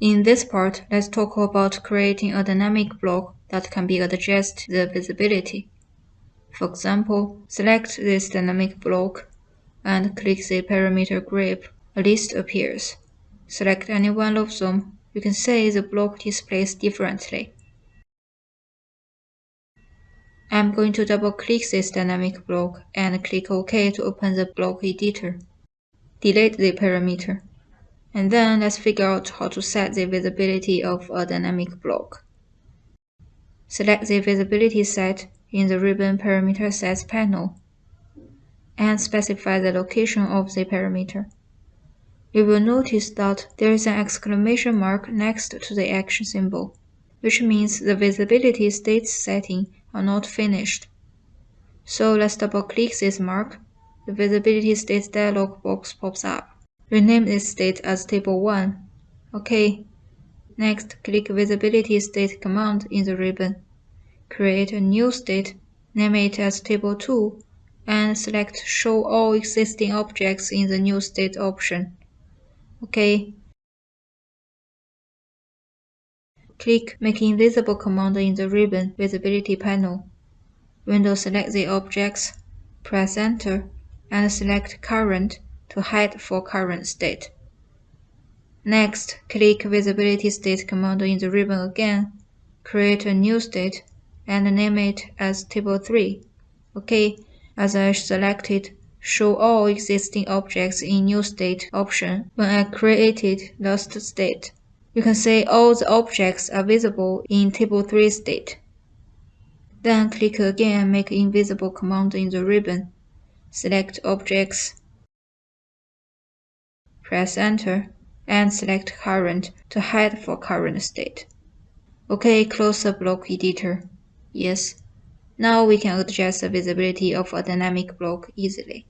In this part, let's talk about creating a dynamic block that can be adjusted the visibility. For example, select this dynamic block and click the parameter grip. A list appears. Select any one of them. You can see the block displays differently. I'm going to double-click this dynamic block and click OK to open the block editor. Delete the parameter. And then let's figure out how to set the visibility of a dynamic block. Select the visibility set in the ribbon parameter sets panel and specify the location of the parameter. You will notice that there is an exclamation mark next to the action symbol, which means the visibility state settings are not finished. So let's double-click this mark. The visibility state dialog box pops up. Rename this state as Table 1. OK. Next, click Visibility State command in the ribbon. Create a new state, name it as Table 2, and select Show all existing objects in the new state option. OK. Click Make Invisible command in the ribbon visibility panel. Window select the objects, press Enter, and select Current to hide for current state. Next, click Visibility State command in the ribbon again, create a new state, and name it as Table 3. OK, as I selected Show all existing objects in New State option when I created last state. You can see all the objects are visible in Table 3 state. Then click again and make Invisible command in the ribbon. Select Objects, press Enter, and select Current to hide for current state. OK, close the block editor. Yes. Now we can adjust the visibility of a dynamic block easily.